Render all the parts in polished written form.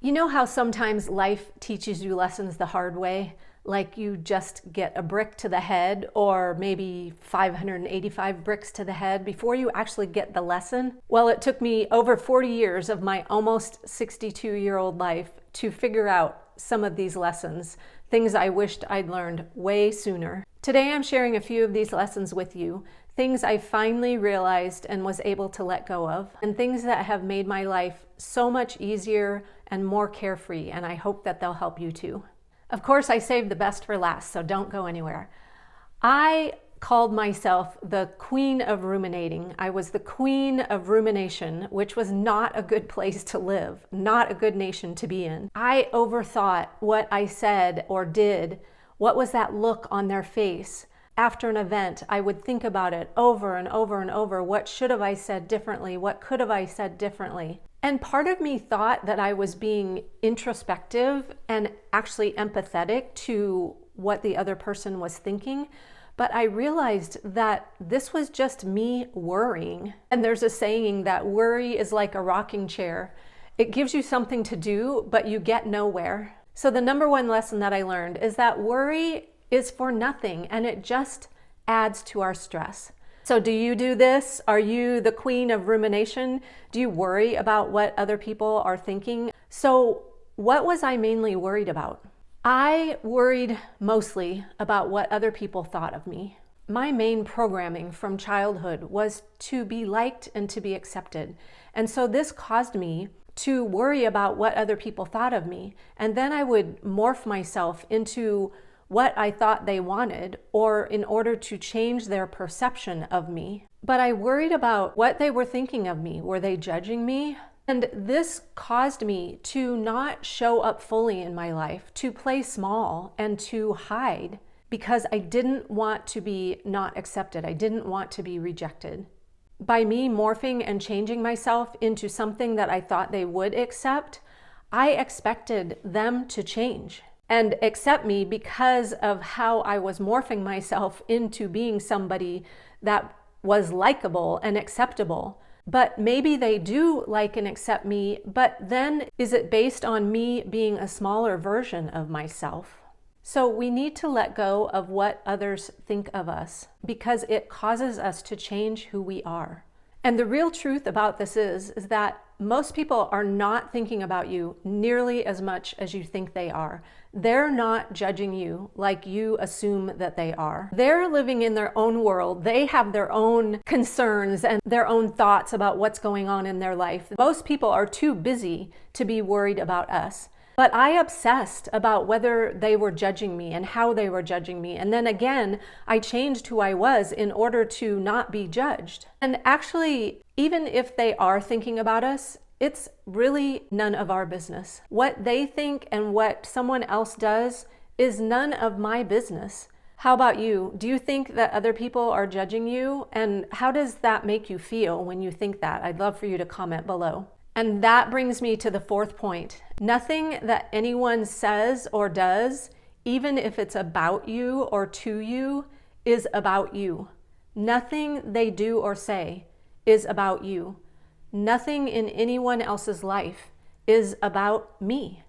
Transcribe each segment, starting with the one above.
You know how sometimes life teaches you lessons the hard way? Like you just get a brick to the head or maybe 585 bricks to the head before you actually get the lesson? Well, it took me over 40 years of my almost 62-year-old life to figure out some of these lessons, things I wished I'd learned way sooner. Today I'm sharing a few of these lessons with you, things I finally realized and was able to let go of, and things that have made my life so much easier and more carefree, and I hope that they'll help you too. Of course, I saved the best for last, so don't go anywhere. I called myself the queen of ruminating. I was the queen of rumination, which was not a good place to live, not a good nation to be in. I overthought what I said or did. What was that look on their face? After an event, I would think about it over and over and over. What should have I said differently? What could have I said differently? And part of me thought that I was being introspective and actually empathetic to what the other person was thinking. But I realized that this was just me worrying. And there's a saying that worry is like a rocking chair. It gives you something to do, but you get nowhere. So the number one lesson that I learned is that worry is for nothing, and it just adds to our stress. So do you do this? Are you the queen of rumination? Do you worry about what other people are thinking? So what was I mainly worried about? I worried mostly about what other people thought of me. My main programming from childhood was to be liked and to be accepted. And so this caused me to worry about what other people thought of me. And then I would morph myself into what I thought they wanted, or in order to change their perception of me. But I worried about what they were thinking of me. Were they judging me? And this caused me to not show up fully in my life, to play small and to hide, because I didn't want to be not accepted. I didn't want to be rejected. By me morphing and changing myself into something that I thought they would accept, I expected them to change and accept me because of how I was morphing myself into being somebody that was likable and acceptable. But maybe they do like and accept me, but then is it based on me being a smaller version of myself? So we need to let go of what others think of us because it causes us to change who we are. And the real truth about this is that most people are not thinking about you nearly as much as you think they are. They're not judging you like you assume that they are. They're living in their own world. They have their own concerns and their own thoughts about what's going on in their life. Most people are too busy to be worried about us. But I obsessed about whether they were judging me and how they were judging me. And then again, I changed who I was in order to not be judged. And actually, even if they are thinking about us, it's really none of our business. What they think and what someone else does is none of my business. How about you? Do you think that other people are judging you? And how does that make you feel when you think that? I'd love for you to comment below. And that brings me to the fourth point. Nothing that anyone says or does, even if it's about you or to you, is about you. Nothing they do or say is about you. Nothing in anyone else's life is about me.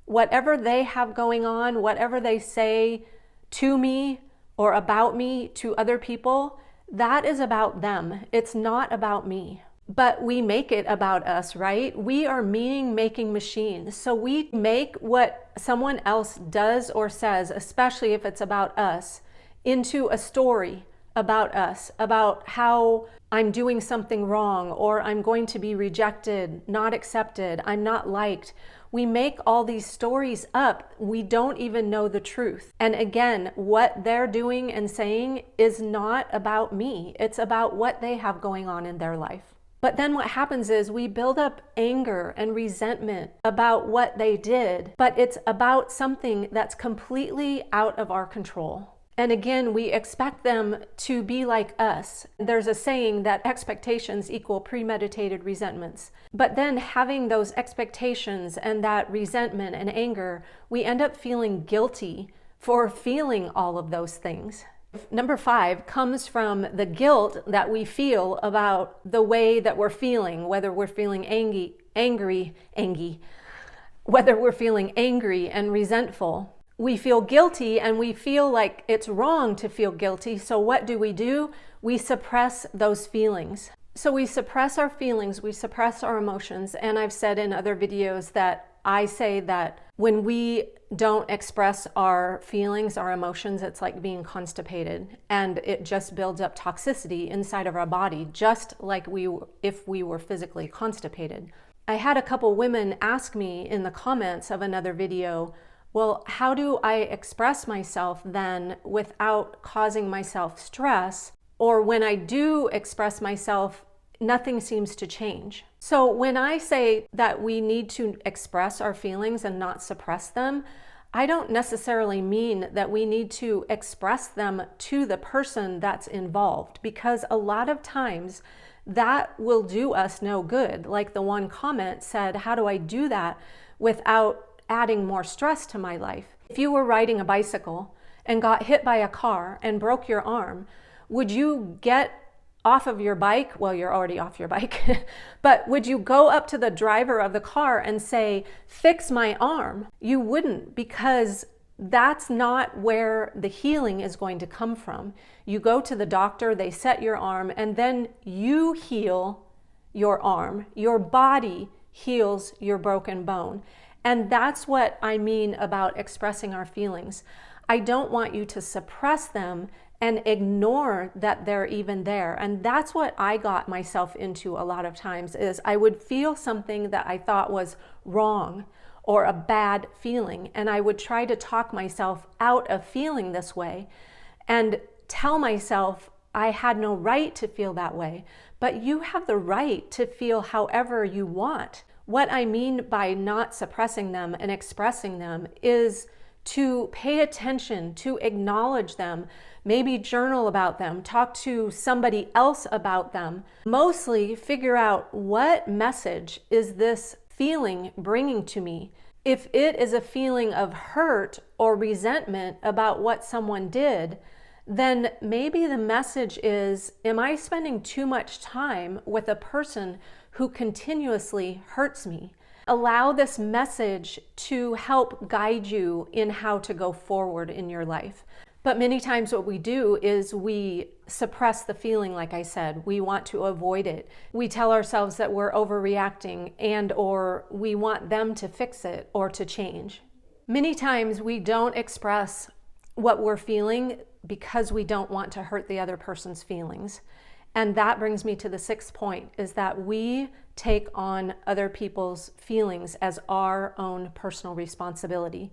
Whatever they have going on, whatever they say to me or about me to other people, that is about them. It's not about me. But we make it about us, right? We are meaning-making machines. So we make what someone else does or says, especially if it's about us, into a story about us, about how I'm doing something wrong, or I'm going to be rejected, not accepted, I'm not liked. We make all these stories up. We don't even know the truth. And again, what they're doing and saying is not about me. It's about what they have going on in their life. But then what happens is we build up anger and resentment about what they did, but it's about something that's completely out of our control. And again, we expect them to be like us. There's a saying that expectations equal premeditated resentments. But then having those expectations and that resentment and anger, we end up feeling guilty for feeling all of those things. Number 5 comes from the guilt that we feel about the way that we're feeling, whether we're feeling angry, whether we're feeling angry and resentful. We feel guilty and we feel like it's wrong to feel guilty. So what do? We suppress those feelings. So we suppress our feelings, we suppress our emotions. And I've said in other videos that I say that when we don't express our feelings, our emotions, it's like being constipated, and it just builds up toxicity inside of our body, just like if we were physically constipated. I had a couple women ask me in the comments of another video, well, how do I express myself then without causing myself stress? Or when I do express myself, nothing seems to change. So when I say that we need to express our feelings and not suppress them, I don't necessarily mean that we need to express them to the person that's involved, because a lot of times that will do us no good. Like the one comment said, how do I do that without adding more stress to my life? If you were riding a bicycle and got hit by a car and broke your arm, would you get off of your bike? Well, you're already off your bike, but would you go up to the driver of the car and say, fix my arm? You wouldn't, because that's not where the healing is going to come from. You go to the doctor, they set your arm, and then you heal your arm. Your body heals your broken bone. And that's what I mean about expressing our feelings. I don't want you to suppress them and ignore that they're even there. And that's what I got myself into a lot of times, is I would feel something that I thought was wrong or a bad feeling, and I would try to talk myself out of feeling this way and tell myself I had no right to feel that way. But you have the right to feel however you want. What I mean by not suppressing them and expressing them is to pay attention, to acknowledge them, maybe journal about them, talk to somebody else about them. Mostly figure out, what message is this feeling bringing to me? If it is a feeling of hurt or resentment about what someone did, then maybe the message is, am I spending too much time with a person who continuously hurts me? Allow this message to help guide you in how to go forward in your life. But many times what we do is we suppress the feeling, like I said. We want to avoid it. We tell ourselves that we're overreacting, and or we want them to fix it or to change. Many times we don't express what we're feeling because we don't want to hurt the other person's feelings. And that brings me to the sixth point, is that we take on other people's feelings as our own personal responsibility.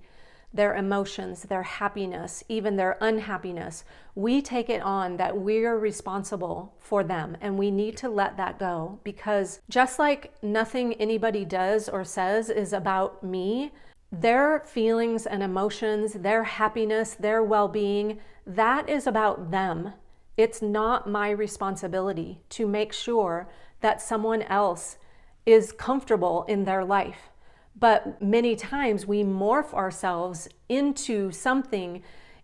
Their emotions, their happiness, even their unhappiness. We take it on that we're responsible for them, and we need to let that go, because just like nothing anybody does or says is about me, their feelings and emotions, their happiness, their well-being, that is about them. It's not my responsibility to make sure that someone else is comfortable in their life. But many times we morph ourselves into something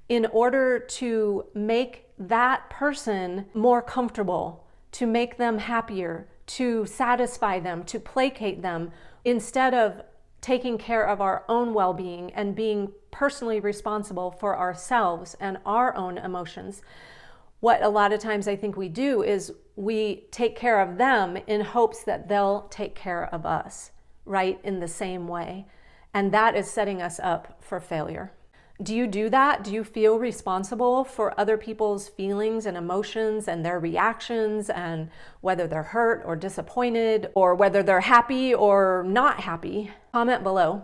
in order to make that person more comfortable, to make them happier, to satisfy them, to placate them, instead of taking care of our own well-being and being personally responsible for ourselves and our own emotions. What a lot of times I think we do is we take care of them in hopes that they'll take care of us, right, in the same way. And that is setting us up for failure. Do you do that? Do you feel responsible for other people's feelings and emotions and their reactions, and whether they're hurt or disappointed, or whether they're happy or not happy? Comment below.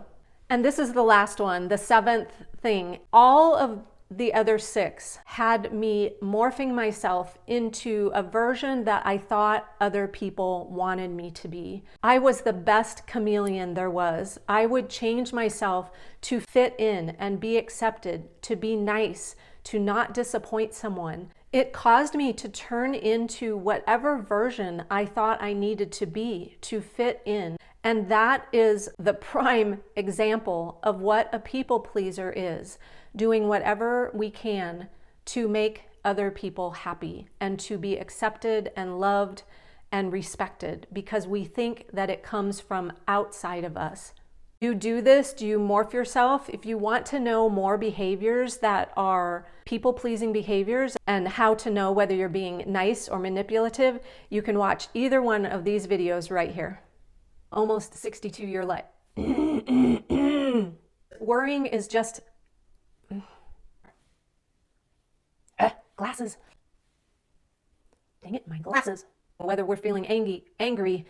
And this is the last one, the seventh thing. All of the other six had me morphing myself into a version that I thought other people wanted me to be. I was the best chameleon there was. I would change myself to fit in and be accepted, to be nice, to not disappoint someone. It caused me to turn into whatever version I thought I needed to be to fit in. And that is the prime example of what a people pleaser is. Doing whatever we can to make other people happy and to be accepted and loved and respected, because we think that it comes from outside of us. You do this? Do you morph yourself? If you want to know more behaviors that are people-pleasing behaviors and how to know whether you're being nice or manipulative, you can watch either one of these videos right here. Almost 62-year life. Worrying is just... glasses. Dang it, my glasses. Whether we're feeling angry,